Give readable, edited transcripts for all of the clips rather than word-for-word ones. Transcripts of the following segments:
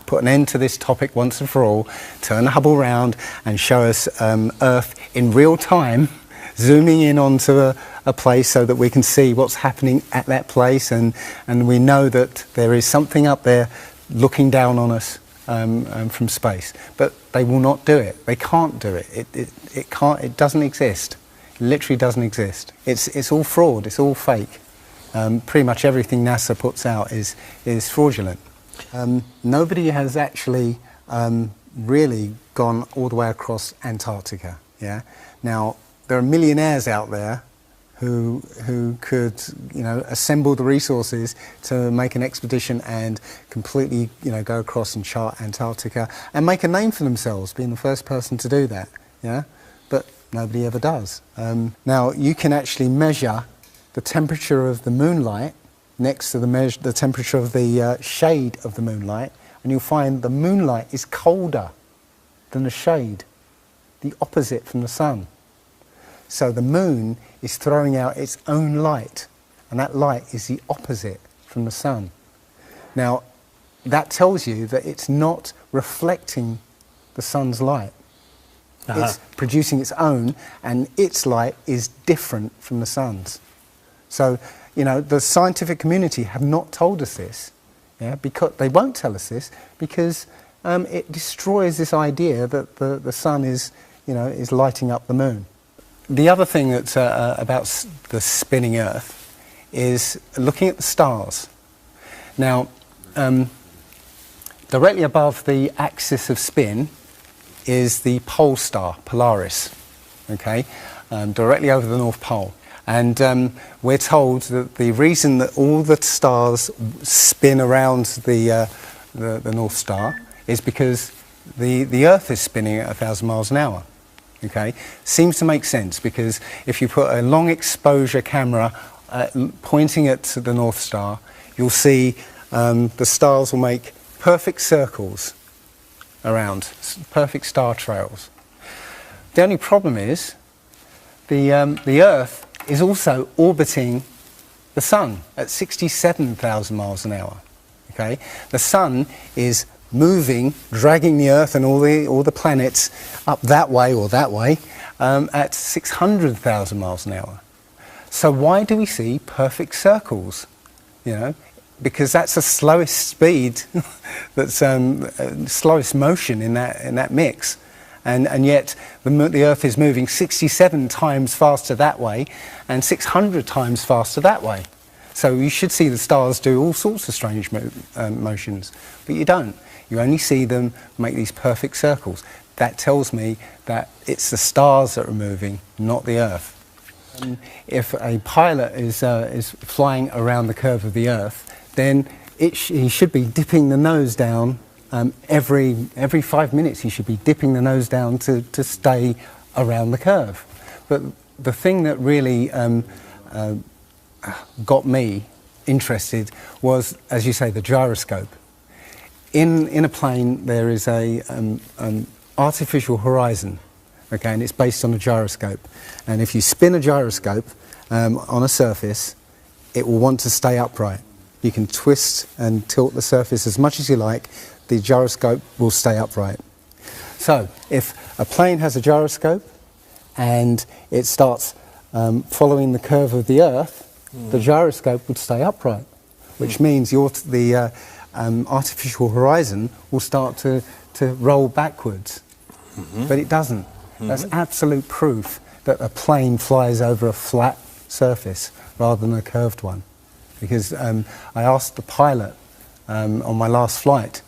put an end to this topic once and for all, turn the Hubble round and show us Earth in real time, zooming in onto a place so that we can see what's happening at that place, and we know that there is something up there looking down on us from space. But they will not do it. They can't do it. It can't. It doesn't exist. It literally doesn't exist. It's all fraud. It's all fake. Pretty much everything NASA puts out is fraudulent. Nobody has actually really gone all the way across Antarctica. Yeah. Now there are millionaires out there who could, you know, assemble the resources to make an expedition and completely, you know, go across and chart Antarctica and make a name for themselves, being the first person to do that. Yeah. But nobody ever does. Now you can actually measure the temperature of the moonlight next to the temperature of the shade of the moonlight, and you'll find the moonlight is colder than the shade, the opposite from the sun. So the moon is throwing out its own light, and that light is the opposite from the sun. Now, that tells you that it's not reflecting the sun's light. It's producing its own, and its light is different from the sun's. So, you know, the scientific community have not told us this, yeah, because they won't tell us this because it destroys this idea that the sun is, you know, is lighting up the moon. The other thing that's about the spinning Earth is looking at the stars. Now, directly above the axis of spin is the pole star, Polaris, okay, directly over the North Pole. And we're told that the reason that all the stars spin around the North Star is because the Earth is spinning at 1,000 miles an hour. Okay, seems to make sense because if you put a long exposure camera pointing at the North Star, you'll see the stars will make perfect circles around, perfect star trails. The only problem is the Earth is also orbiting the Sun at 67,000 miles an hour. Okay, the Sun is moving, dragging the Earth and all the planets up that way or that way at 600,000 miles an hour. So why do we see perfect circles? You know, because that's the slowest speed, that's slowest motion in that mix, and yet the Earth is moving 67 times faster that way and 600 times faster that way. So you should see the stars do all sorts of strange motions, but you don't. You only see them make these perfect circles. That tells me that it's the stars that are moving, not the Earth. If a pilot is flying around the curve of the Earth, then he should be dipping the nose down every 5 minutes. He should be dipping the nose down to stay around the curve. But the thing that really got me interested was, as you say, the gyroscope. In a plane there is a artificial horizon, okay, and it's based on a gyroscope. And if you spin a gyroscope on a surface, it will want to stay upright. You can twist and tilt the surface as much as you like, the gyroscope will stay upright. So if a plane has a gyroscope and it starts following the curve of the Earth, the gyroscope would stay upright, which means the artificial horizon will start to roll backwards. But it doesn't. That's absolute proof that a plane flies over a flat surface rather than a curved one. Because I asked the pilot on my last flight,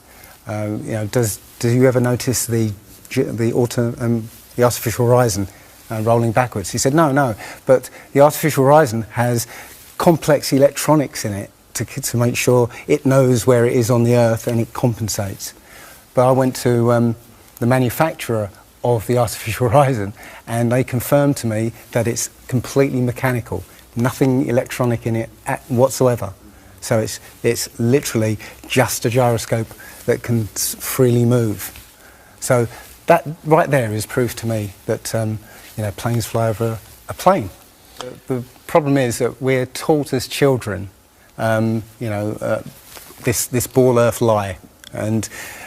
you know, do you ever notice the artificial horizon rolling backwards? He said, no, but the artificial horizon has complex electronics in it to make sure it knows where it is on the Earth and it compensates. But I went to the manufacturer of the artificial horizon and they confirmed to me that it's completely mechanical, nothing electronic in it whatsoever. So it's literally just a gyroscope that can freely move. So that right there is proof to me that you know, planes fly over a plane. The problem is that we're taught as children, you know, this ball Earth lie, and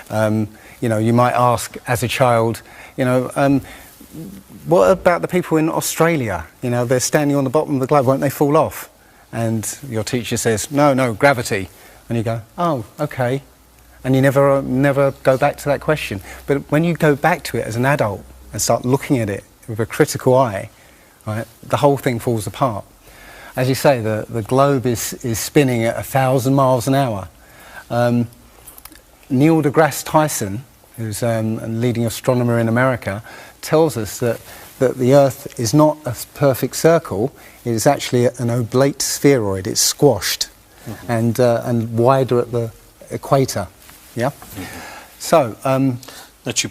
You know, you might ask as a child, you know, what about the people in Australia? You know, they're standing on the bottom of the globe, won't they fall off? And your teacher says, no, gravity. And you go, oh, okay. And you never go back to that question. But when you go back to it as an adult and start looking at it with a critical eye, right, the whole thing falls apart. As you say, the globe is spinning at 1,000 miles an hour. Neil deGrasse Tyson, who's a leading astronomer in America, tells us that the Earth is not a perfect circle, it is actually an oblate spheroid, it's squashed and wider at the equator. Yeah? So, Znači,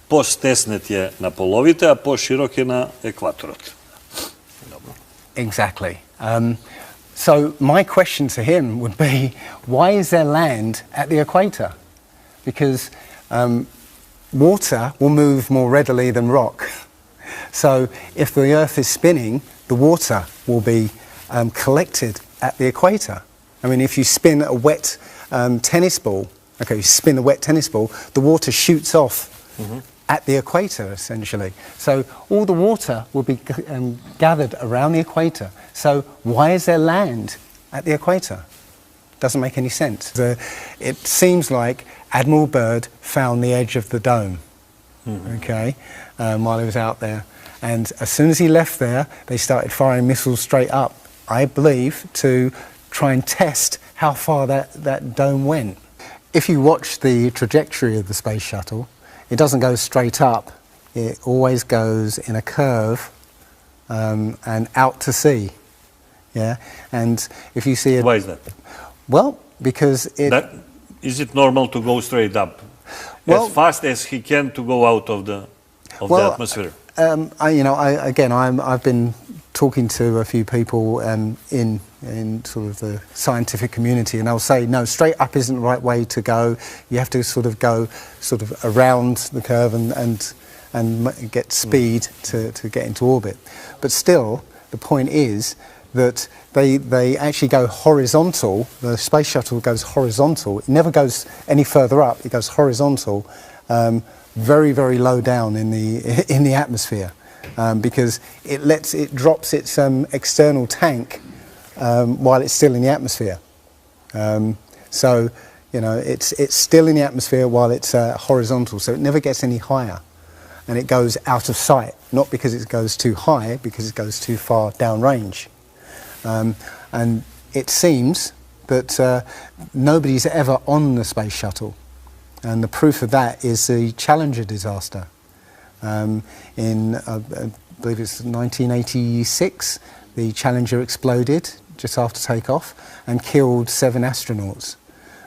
po-stesnet je na polovite, a po-širok je na ekvatorot. exactly. So my question to him would be, why is there land at the equator? Because water will move more readily than rock. So if the Earth is spinning, the water will be collected at the equator. I mean, if you spin a wet tennis ball, okay, you spin a wet tennis ball, the water shoots off at the equator, essentially. So all the water will be gathered around the equator. So why is there land at the equator? Doesn't make any sense. It seems like Admiral Byrd found the edge of the dome, okay, while he was out there. And as soon as he left there, they started firing missiles straight up, I believe, to try and test how far that dome went. If you watch the trajectory of the space shuttle, it doesn't go straight up. It always goes in a curve and out to sea. Yeah, and if you see it, Why is that? well, because Is it normal to go straight up, Well- as fast as he can to go out of the atmosphere? I've been talking to a few people in sort of the scientific community, and they'll say, no, straight up isn't the right way to go. You have to sort of go sort of around the curve and get speed to get into orbit. But still, the point is that they actually go horizontal. The space shuttle goes horizontal. It never goes any further up. It goes horizontal, very, very low down in the atmosphere, because it drops its external tank while it's still in the atmosphere. So you know, it's still in the atmosphere while it's horizontal. So it never gets any higher, and it goes out of sight. Not because it goes too high, because it goes too far downrange. And it seems that nobody's ever on the space shuttle, and the proof of that is the Challenger disaster. In I believe it's 1986, the Challenger exploded just after takeoff and killed 7 astronauts.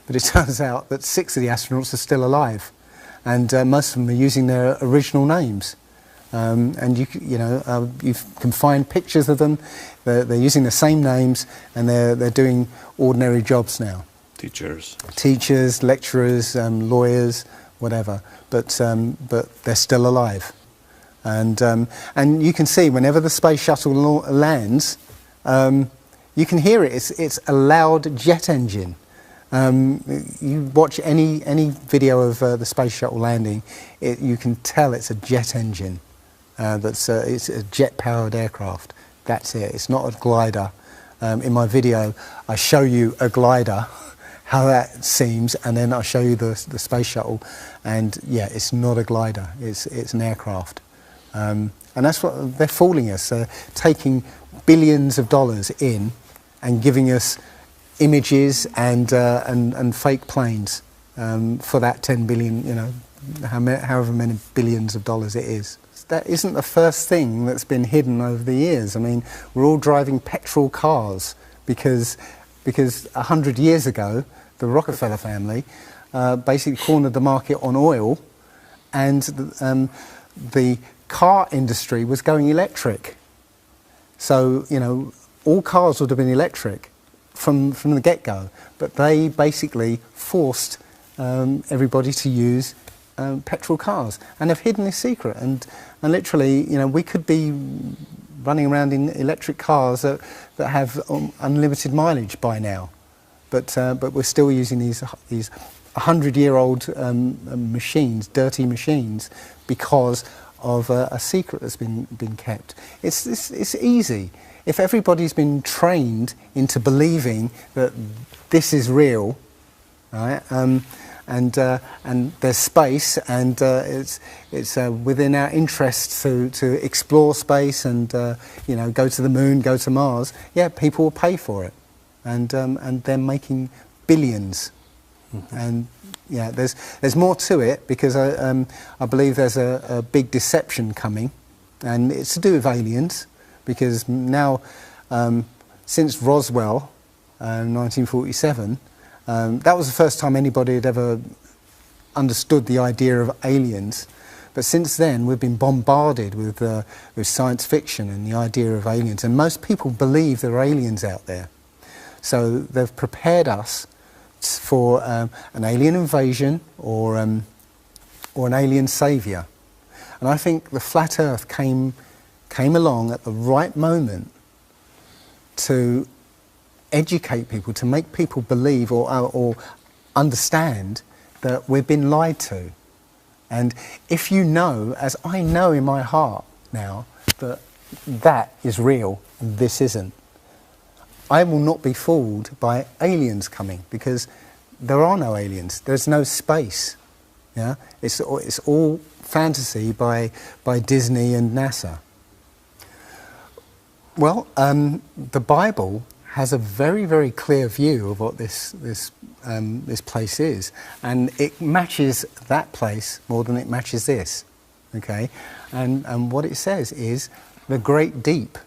But it turns out that 6 of the astronauts are still alive, and most of them are using their original names. And you can find pictures of them. They're using the same names, and they're doing ordinary jobs now. Teachers, lecturers, lawyers, whatever. But they're still alive. And you can see whenever the space shuttle lands, you can hear it. It's a loud jet engine. You watch any video of the space shuttle landing, you can tell it's a jet engine. It's a jet-powered aircraft. That's it. It's not a glider. In my video, I show you a glider, how that seems, and then I show you the space shuttle. And yeah, it's not a glider. It's an aircraft. And that's what they're fooling us. They're taking billions of dollars in and giving us images and fake planes for that 10 billion, you know, however many billions of dollars it is. That isn't the first thing that's been hidden over the years. I mean, we're all driving petrol cars because 100 years ago, the Rockefeller family basically cornered the market on oil, and the car industry was going electric. So, you know, all cars would have been electric from the get-go, but they basically forced everybody to use petrol cars, and they've hidden this secret. And literally, you know, we could be running around in electric cars that have unlimited mileage by now, but we're still using these 100-year-old machines, dirty machines, because of a secret that's been kept. It's easy. If everybody's been trained into believing that this is real, right, and there's space, and it's within our interests to explore space and go to the moon, go to Mars, yeah, people will pay for it, and they're making billions. And yeah, there's more to it, because I believe there's a big deception coming, and it's to do with aliens, because now since Roswell, 1947, that was the first time anybody had ever understood the idea of aliens. But since then, we've been bombarded with science fiction and the idea of aliens, and most people believe there are aliens out there. So they've prepared us for an alien invasion or an alien saviour. And I think the flat Earth came along at the right moment to educate people, to make people believe or understand that we've been lied to. And if you know, as I know in my heart now, that that is real and this isn't, I will not be fooled by aliens coming, because there are no aliens. There's no space. Yeah, it's all fantasy by Disney and NASA. Well, the Bible has a very, very clear view of what this place is, and it matches that place more than it matches this. Okay, and what it says is the great deep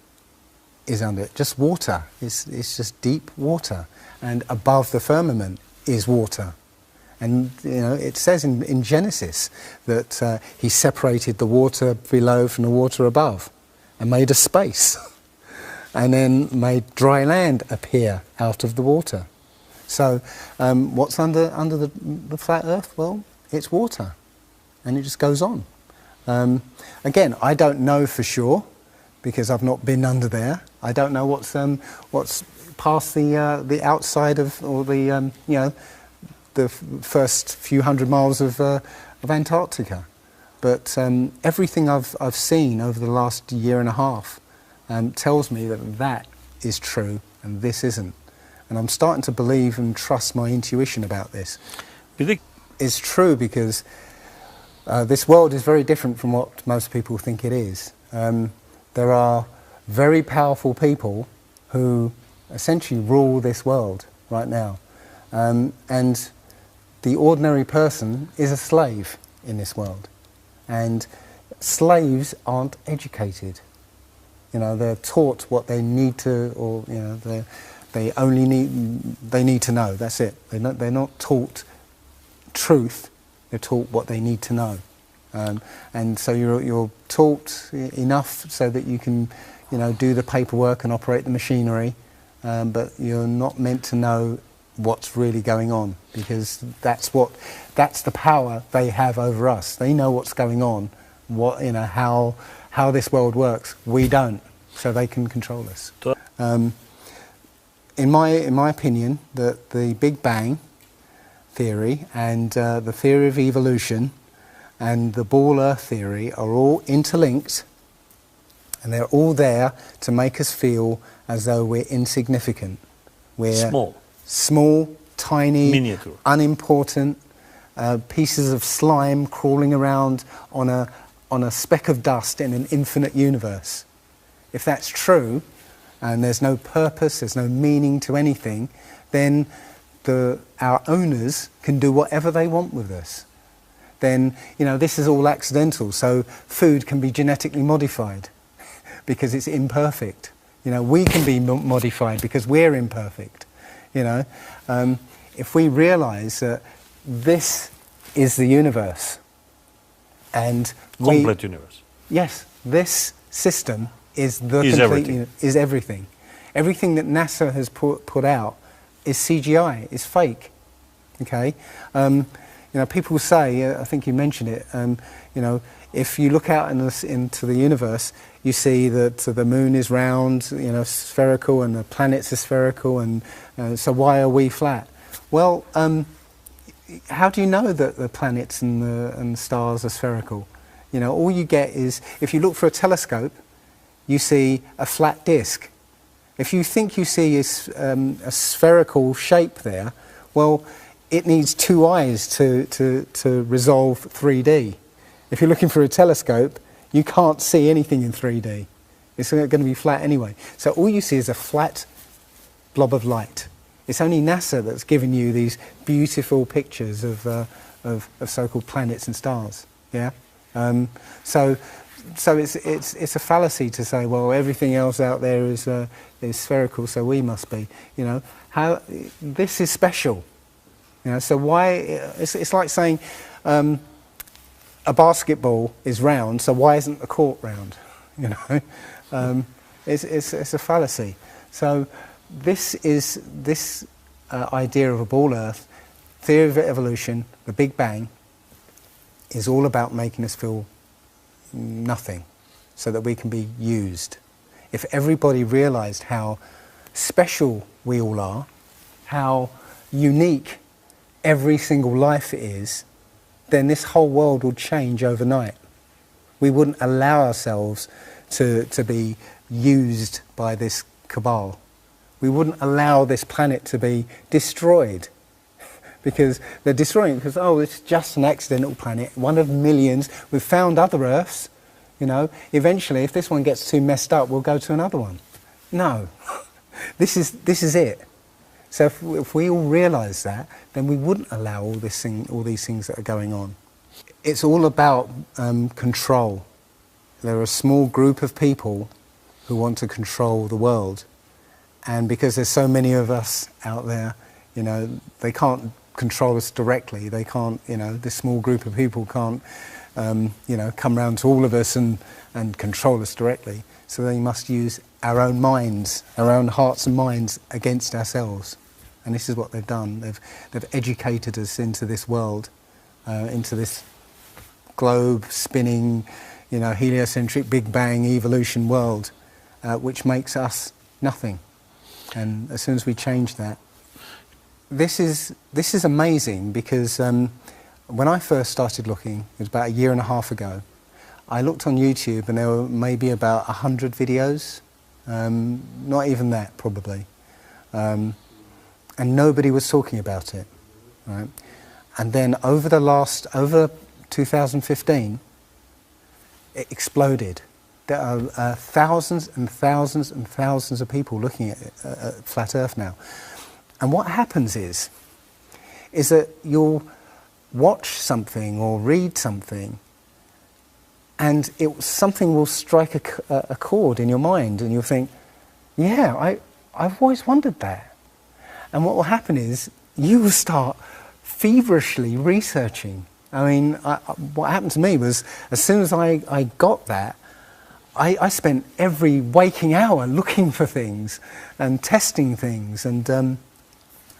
is under it, just water. It's just deep water, and above the firmament is water. And it says in Genesis that he separated the water below from the water above, and made a space, and then made dry land appear out of the water. So what's under the flat Earth? Well, it's water, and it just goes on. Again, I don't know for sure, because I've not been under there. I don't know what's past the outside of, or the first few hundred miles of Antarctica. But everything I've seen over the last year and a half tells me that is true and this isn't. And I'm starting to believe and trust my intuition about this. It's true, because this world is very different from what most people think it is. There are very powerful people who essentially rule this world right now. And the ordinary person is a slave in this world. And slaves aren't educated. They're taught what they need to, or they need to know. That's it. They're not taught truth. They're taught what they need to know. And so you're taught enough so that you can, do the paperwork and operate the machinery, but you're not meant to know what's really going on, because that's the power they have over us. They know what's going on, how this world works. We don't, so they can control us. In my opinion, that the Big Bang theory and the theory of evolution and the ball Earth theory are all interlinked, and they're all there to make us feel as though we're insignificant. We're small, tiny, miniature, unimportant pieces of slime crawling around on a speck of dust in an infinite universe. If that's true, and there's no purpose, there's no meaning to anything, then our owners can do whatever they want with us. Then, this is all accidental, so food can be genetically modified because it's imperfect. We can be modified because we're imperfect. If we realise that this is the universe, and complete universe. Yes, this system is is everything. Everything that NASA has put out is CGI, is fake. Okay, people say, I think you mentioned it. If you look out into the universe, you see that the moon is round, spherical, and the planets are spherical, and so why are we flat? Well, how do you know that the planets and the stars are spherical? You know, all you get is, if you look for a telescope, you see a flat disk. If you think you see a spherical shape there, well, it needs two eyes to resolve 3D. If you're looking for a telescope, you can't see anything in 3D. It's going to be flat anyway. So all you see is a flat blob of light. It's only NASA that's given you these beautiful pictures of so-called planets and stars. Yeah. So it's a fallacy to say, well, everything else out there is spherical, so we must be. You know, how this is special. You know, so why? It's like saying a basketball is round, so why isn't the court round? You know, it's a fallacy. So this idea of a ball Earth, theory of evolution, the Big Bang, is all about making us feel nothing, so that we can be used. If everybody realised how special we all are, how unique every single life is, then this whole world would change overnight. We wouldn't allow ourselves to be used by this cabal. We wouldn't allow this planet to be destroyed, because they're destroying it because, oh, it's just an accidental planet, one of millions. We've found other Earths, you know. Eventually, if this one gets too messed up, we'll go to another one. No, this is it. So if we all realise that, then we wouldn't allow all these things that are going on. It's all about control. There are a small group of people who want to control the world, and because there's so many of us out there, you know, they can't control us directly. They can't, you know, this small group of people can't, you know, come round to all of us and control us directly. So they must use our own minds, our own hearts and minds against ourselves. And this is what they've done. They've educated us into this world, into this globe spinning, you know, heliocentric Big Bang evolution world, which makes us nothing. And as soon as we change that, this is amazing, because when I first started looking, it was about 1.5 years ago, I looked on YouTube and there were maybe about 100 videos, not even that probably, and nobody was talking about it, right? And then over 2015, it exploded. There are thousands and thousands and thousands of people looking at Flat Earth now. And what happens is that you'll watch something or read something, and something will strike a chord in your mind, and you'll think, yeah, I've always wondered that. And what will happen is you will start feverishly researching. I mean, what happened to me was, as soon as I got that, I spent every waking hour looking for things and testing things, and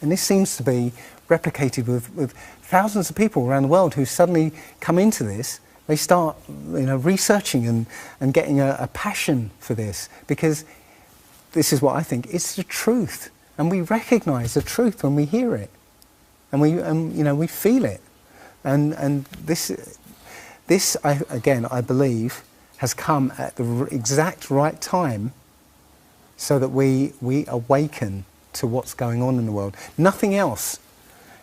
this seems to be replicated with thousands of people around the world who suddenly come into this. They start, you know, researching and getting a passion for this, because this is what I think, it's the truth, and we recognise the truth when we hear it, and we feel it, and this I believe has come at the exact right time, so that we awaken to what's going on in the world. Nothing else,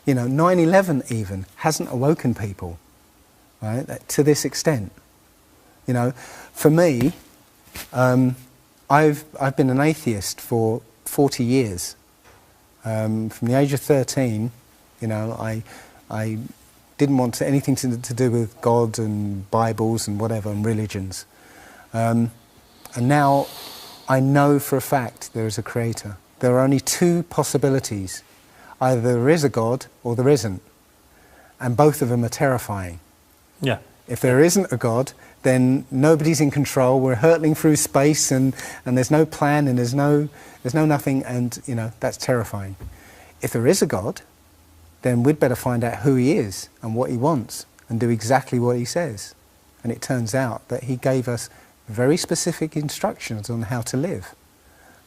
you know, 9/11 even hasn't awoken people, right, to this extent. You know, for me, I've been an atheist for 40 years. From the age of 13, you know, I didn't want anything to do with God and Bibles and whatever and religions. And now I know for a fact there is a creator. There are only two possibilities. Either there is a God or there isn't. And both of them are terrifying. Yeah. If there isn't a God, then nobody's in control. We're hurtling through space, and there's no plan, and there's no nothing, and you know, that's terrifying. If there is a God, then we'd better find out who he is and what he wants and do exactly what he says. And it turns out that he gave us very specific instructions on how to live.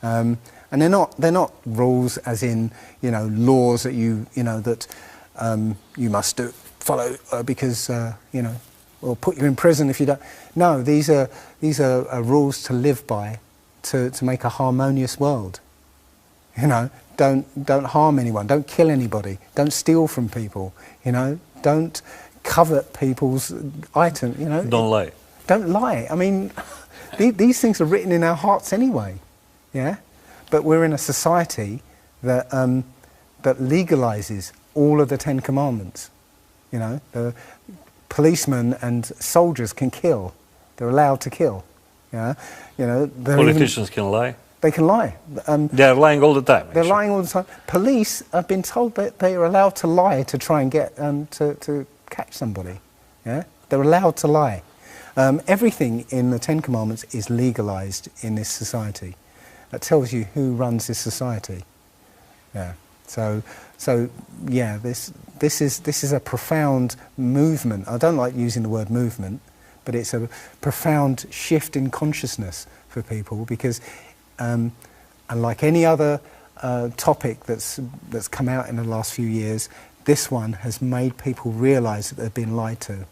And they're not rules as in, you know, laws that you know, that you must follow because you know, or put you in prison if you don't. No, these are rules to live by, to make a harmonious world. You know, don't harm anyone, don't kill anybody, don't steal from people. You know, don't covet people's items. You know, Don't lie. Don't lie. I mean, these things are written in our hearts anyway. Yeah, but we're in a society that that legalizes all of the 10 Commandments. You know, the policemen and soldiers can kill. They're allowed to kill. Yeah, you know, Politicians can lie. they can lie. They are lying all the time. They're actually. lying all the time. Police have been told that they are allowed to lie to try and get to catch somebody. Yeah, they're allowed to lie. Everything in the 10 Commandments is legalized in this society. That tells you who runs this society. Yeah. So yeah, this is a profound movement. I don't like using the word movement, but it's a profound shift in consciousness for people because, unlike any other topic that's come out in the last few years, this one has made people realise that they've been lied to.